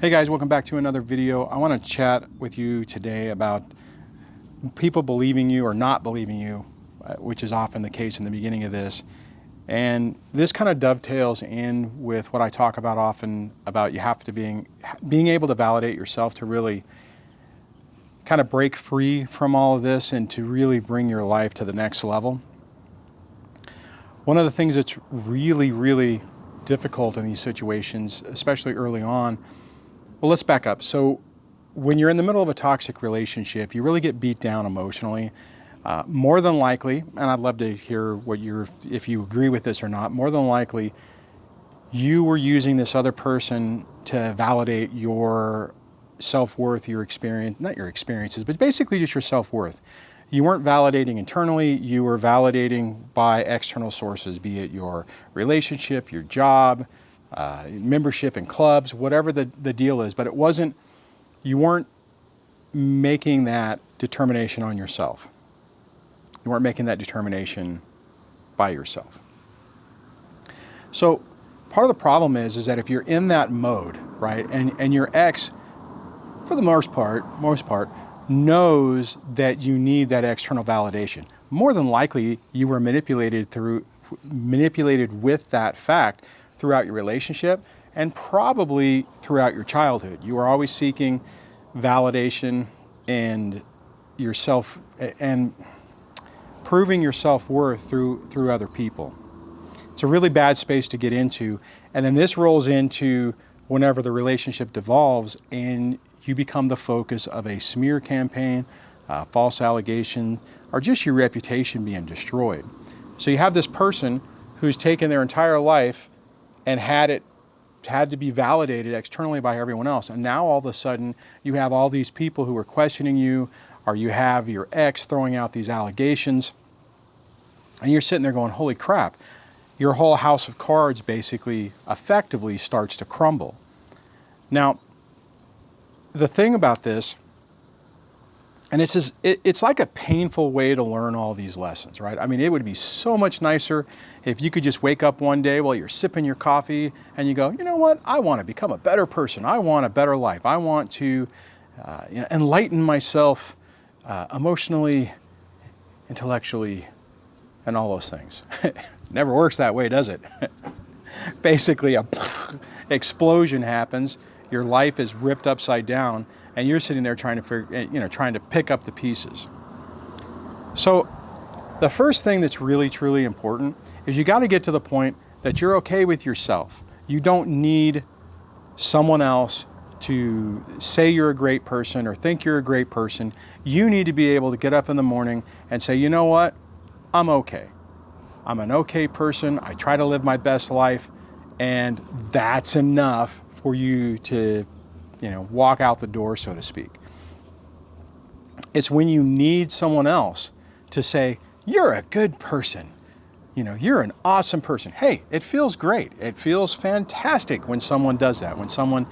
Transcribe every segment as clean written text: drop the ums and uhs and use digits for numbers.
Hey guys, welcome back to another video. I want to chat with you today about people believing you or not believing you, which is often the case in the beginning of this. And this kind of dovetails in with what I talk about often about you have to being able to validate yourself to really kind of break free from all of this and to really bring your life to the next level. One of the things that's really difficult in these situations, especially early on, well, let's back up. So when you're in the middle of a toxic relationship, you really get beat down emotionally. More than likely, and I'd love to hear if you agree with this or not, more than likely, you were using this other person to validate your self-worth, your experience, not your experiences, but basically just your self-worth. You weren't validating internally, you were validating by external sources, be it your relationship, your job, membership in clubs, whatever the deal is, but you weren't making that determination on yourself. You weren't making that determination by yourself. So part of the problem is that if you're in that mode, right, and your ex, for the most part, knows that you need that external validation. More than likely, you were manipulated with that fact throughout your relationship and probably throughout your childhood. You were always seeking validation and yourself and proving your self-worth through other people. It's a really bad space to get into, and then this rolls into whenever the relationship devolves and you become the focus of a smear campaign, false allegation, or just your reputation being destroyed. So you have this person who's taken their entire life and had to be validated externally by everyone else. And now all of a sudden you have all these people who are questioning you, or you have your ex throwing out these allegations, and you're sitting there going, holy crap, your whole house of cards basically effectively starts to crumble. Now, the thing about this, and it's like a painful way to learn all these lessons, right? I mean, it would be so much nicer if you could just wake up one day while you're sipping your coffee and you go, you know what? I want to become a better person. I want a better life. I want to enlighten myself emotionally, intellectually, and all those things. Never works that way, does it? Basically, a explosion happens. Your life is ripped upside down, and you're sitting there trying to pick up the pieces. So the first thing that's really, truly important is you got to get to the point that you're okay with yourself. You don't need someone else to say you're a great person or think you're a great person. You need to be able to get up in the morning and say, you know what? I'm okay. I'm an okay person. I try to live my best life, and that's enough for you to walk out the door, so to speak. It's when you need someone else to say, you're a good person. You're an awesome person. Hey, it feels great. It feels fantastic when someone does that, when someone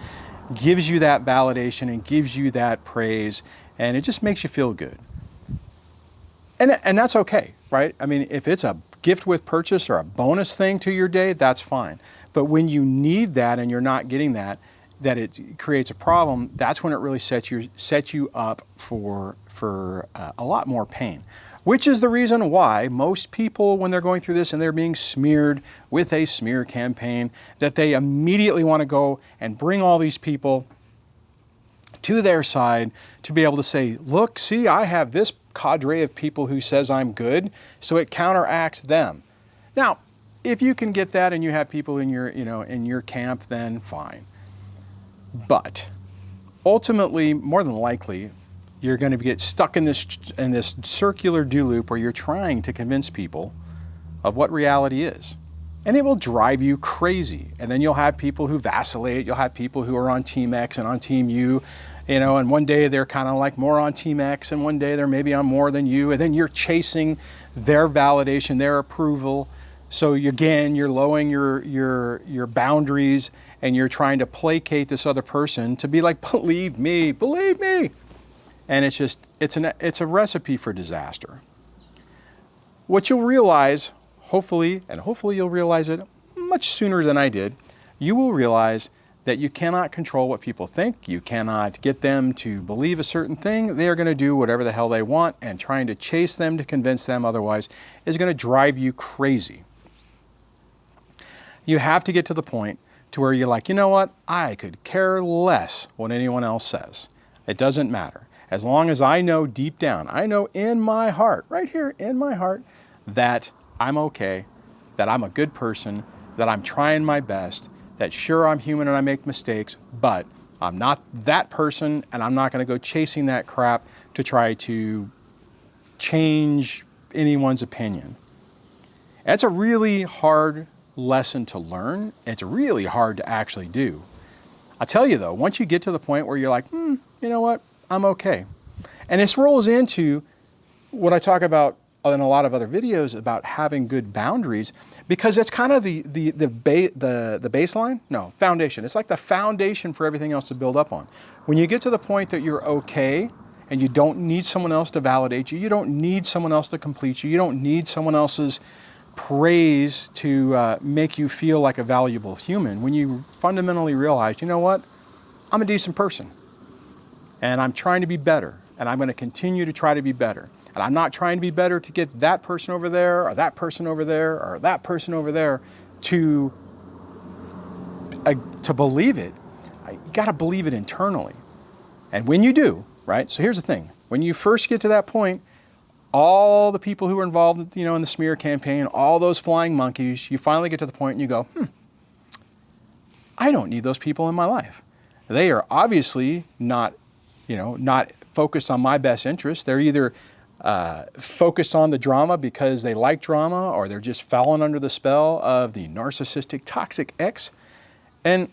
gives you that validation and gives you that praise, and it just makes you feel good. And that's okay, right? I mean, if it's a gift with purchase or a bonus thing to your day, that's fine. But when you need that and you're not getting that it creates a problem, that's when it really sets you up for a lot more pain. Which is the reason why most people, when they're going through this and they're being smeared with a smear campaign, that they immediately want to go and bring all these people to their side to be able to say, look, see, I have this cadre of people who says I'm good, so it counteracts them. Now, if you can get that and you have people in your camp, then fine. But ultimately, more than likely, you're going to get stuck in this circular do loop where you're trying to convince people of what reality is. And it will drive you crazy. And then you'll have people who vacillate. You'll have people who are on Team X and on Team U, and one day they're kind of like more on Team X, and one day they're maybe on more than you. And then you're chasing their validation, their approval. So you're lowering your boundaries, and you're trying to placate this other person to be like, believe me. And it's a recipe for disaster. What you'll realize, hopefully you'll realize it much sooner than I did, you will realize that you cannot control what people think. You cannot get them to believe a certain thing. They are going to do whatever the hell they want, and trying to chase them to convince them otherwise is going to drive you crazy. You have to get to the point to where you're like, you know what? I could care less what anyone else says. It doesn't matter. As long as I know deep down, I know in my heart, right here in my heart, that I'm okay, that I'm a good person, that I'm trying my best, that sure, I'm human and I make mistakes, but I'm not that person, and I'm not going to go chasing that crap to try to change anyone's opinion. That's a really hard lesson to learn. It's really hard to actually do. I'll tell you though, once you get to the point where you're like, you know what, I'm okay. And this rolls into what I talk about in a lot of other videos about having good boundaries, because it's kind of the baseline, no, foundation. It's like the foundation for everything else to build up on. When you get to the point that you're okay and you don't need someone else to validate you, you don't need someone else to complete you, you don't need someone else's praise to make you feel like a valuable human, when you fundamentally realize, you know what, I'm a decent person and I'm trying to be better, and I'm going to continue to try to be better. And I'm not trying to be better to get that person over there or that person over there or that person over there to believe it. You got to believe it internally. And when you do, right? So here's the thing. When you first get to that point, all the people who are involved, in the smear campaign, all those flying monkeys, you finally get to the point and you go, I don't need those people in my life. They are obviously not focused on my best interest. They're either focused on the drama because they like drama, or they're just falling under the spell of the narcissistic, toxic ex, and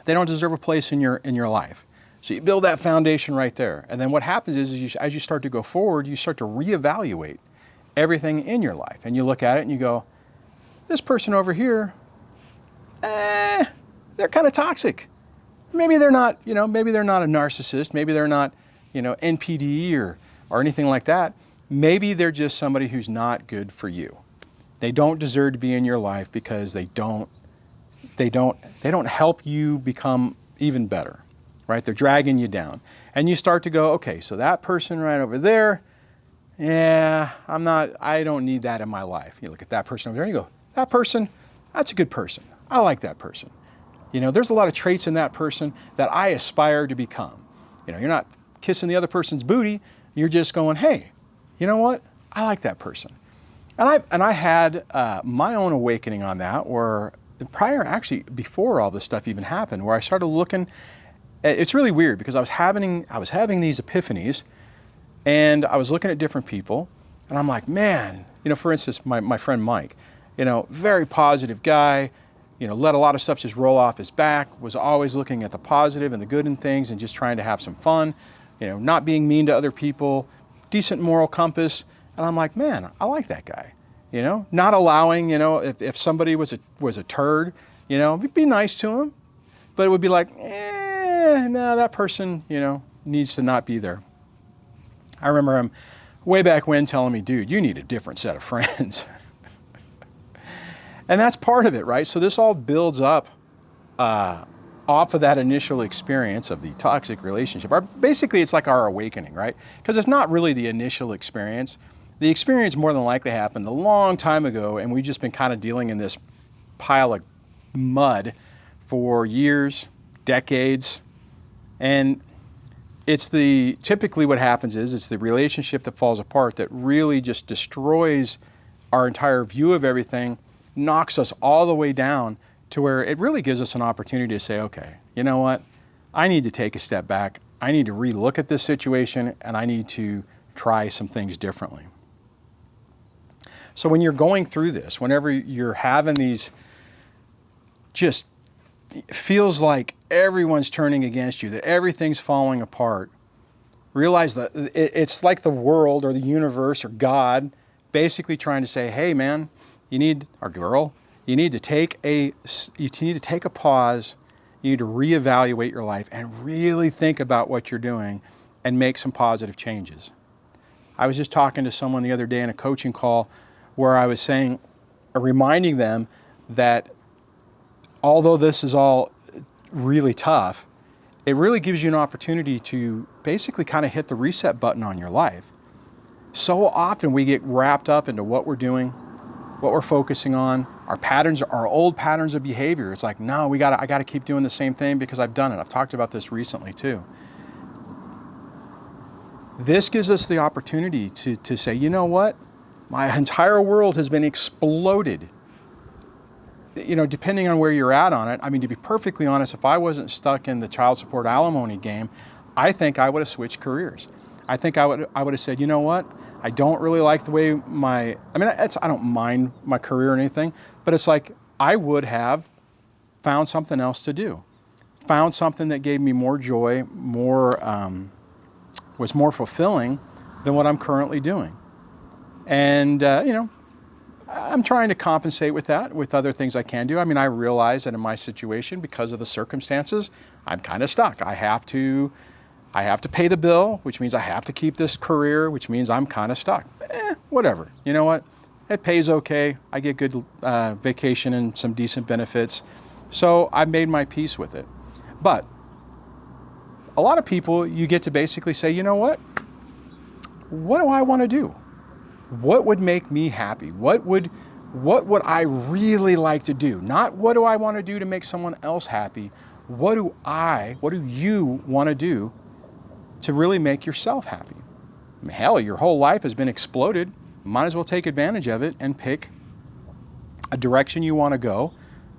they don't deserve a place in your life. So you build that foundation right there. And then what happens is as you start to go forward, you start to reevaluate everything in your life. And you look at it and you go, this person over here, they're kind of toxic. Maybe they're not, maybe they're not a narcissist. Maybe they're not, NPD or anything like that. Maybe they're just somebody who's not good for you. They don't deserve to be in your life because they don't help you become even better. Right? They're dragging you down. And you start to go, okay, so that person right over there, I don't need that in my life. You look at that person over there and you go, that person, that's a good person. I like that person. There's a lot of traits in that person that I aspire to become. You're not kissing the other person's booty. You're just going, hey, you know what? I like that person. And I had my own awakening on that, where before all this stuff even happened, where I started looking. It's really weird because I was having these epiphanies, and I was looking at different people, and I'm like, man, for instance, my friend Mike, very positive guy, let a lot of stuff just roll off his back, was always looking at the positive and the good in things and just trying to have some fun, not being mean to other people, decent moral compass. And I'm like, man, I like that guy, not allowing, if somebody was a turd, be nice to him, but it would be like, no, that person, needs to not be there. I remember him way back when telling me, dude, you need a different set of friends. And that's part of it, right? So this all builds up off of that initial experience of the toxic relationship. Basically, it's like our awakening, right? Because it's not really the initial experience. The experience more than likely happened a long time ago, and we've just been kind of dealing in this pile of mud for years, decades. And typically what happens is it's the relationship that falls apart that really just destroys our entire view of everything, knocks us all the way down to where it really gives us an opportunity to say, okay, you know what? I need to take a step back. I need to relook at this situation, and I need to try some things differently. So when you're going through this, whenever you're having these, just feels like everyone's turning against you, that everything's falling apart, realize that it's like the world or the universe or God basically trying to say, hey man, you need to take a pause, you need to reevaluate your life and really think about what you're doing and make some positive changes. I was just talking to someone the other day in a coaching call where I was reminding them that although this is all really tough, it really gives you an opportunity to basically kind of hit the reset button on your life. So often we get wrapped up into what we're doing, what we're focusing on, our patterns, our old patterns of behavior. It's like, no, I gotta keep doing the same thing because I've done it. I've talked about this recently too. This gives us the opportunity to say, you know what? My entire world has been exploded. You know, depending on where you're at on it, I mean, to be perfectly honest, if I wasn't stuck in the child support alimony game, I think I would have switched careers. I think I would have said, you know what? I don't really like the way I don't mind my career or anything, but it's like I would have found something else to do. Found something that gave me more joy, was more fulfilling than what I'm currently doing. And, you know, I'm trying to compensate with that, with other things I can do. I mean, I realize that in my situation, because of the circumstances, I'm kind of stuck. I have to pay the bill, which means I have to keep this career, which means I'm kind of stuck. Whatever. You know what? It pays okay. I get good vacation and some decent benefits. So I made my peace with it. But a lot of people, you get to basically say, you know what? What do I want to do? What would make me happy? What would I really like to do? Not what do I want to do to make someone else happy? What do you want to do to really make yourself happy? I mean, hell, your whole life has been exploded. Might as well take advantage of it and pick a direction you want to go,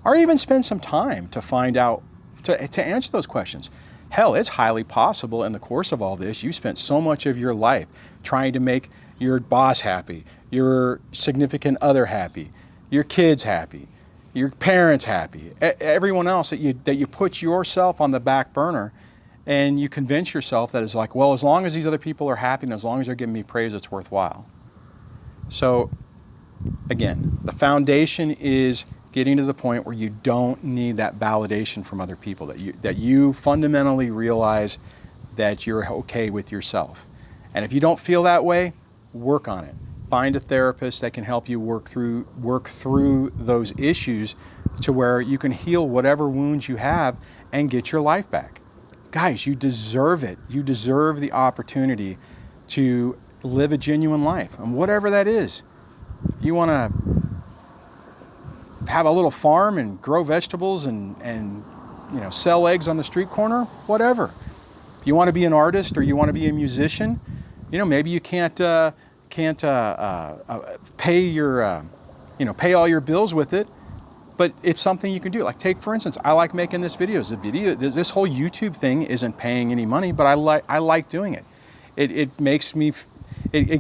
or even spend some time to find out, to answer those questions. Hell, it's highly possible in the course of all this, you spent so much of your life trying to make your boss happy, your significant other happy, your kids happy, your parents happy, everyone else that you put yourself on the back burner, and you convince yourself that it's like, well, as long as these other people are happy and as long as they're giving me praise, it's worthwhile. So again, the foundation is getting to the point where you don't need that validation from other people, that you fundamentally realize that you're okay with yourself. And if you don't feel that way, work on it. Find a therapist that can help you work through those issues to where you can heal whatever wounds you have and get your life back. Guys, you deserve it. You deserve the opportunity to live a genuine life, and whatever that is. You want to have a little farm and grow vegetables and you know, sell eggs on the street corner, whatever. If you want to be an artist or you want to be a musician, you know, maybe you can't pay your pay all your bills with it, but it's something you can do. Like, take for instance, I like making this videos. This whole YouTube thing isn't paying any money, but I like doing it. It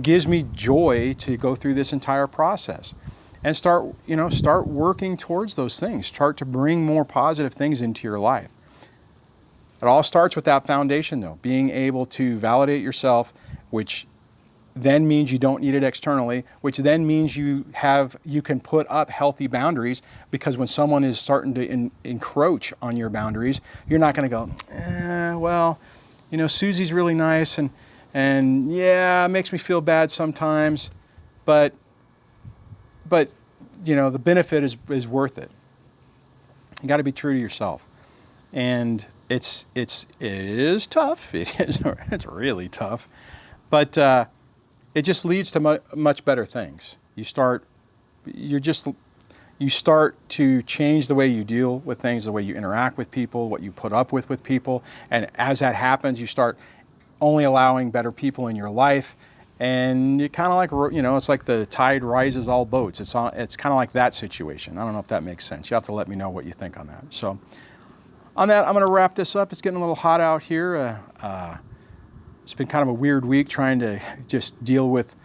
gives me joy to go through this entire process and start working towards those things. Start to bring more positive things into your life. It all starts with that foundation, though, being able to validate yourself, which then means you don't need it externally, which then means you can put up healthy boundaries, because when someone is starting to encroach on your boundaries, you're not going to go, well, you know, Susie's really nice and yeah, it makes me feel bad sometimes, but you know, the benefit is worth it. You got to be true to yourself, and it is tough. It's really tough, but it just leads to much better things. You start to change the way you deal with things, the way you interact with people, what you put up with people, and as that happens, you start only allowing better people in your life. And you kind of like, you know, it's like the tide rises all boats. It's kind of like that situation. I don't know if that makes sense. You have to let me know what you think on that. So on that, I'm going to wrap this up. It's getting a little hot out here. It's been kind of a weird week trying to just deal with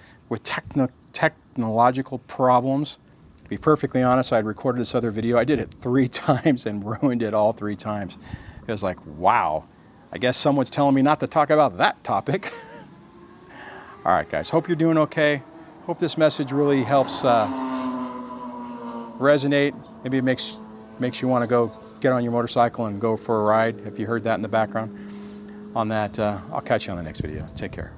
technological problems. To be perfectly honest, I had recorded this other video. I did it 3 times and ruined it all 3 times. It was like, wow, I guess someone's telling me not to talk about that topic. All right, guys, hope you're doing okay. Hope this message really helps resonate. Maybe it makes you want to go get on your motorcycle and go for a ride, if you heard that in the background. On that, I'll catch you on the next video. Take care.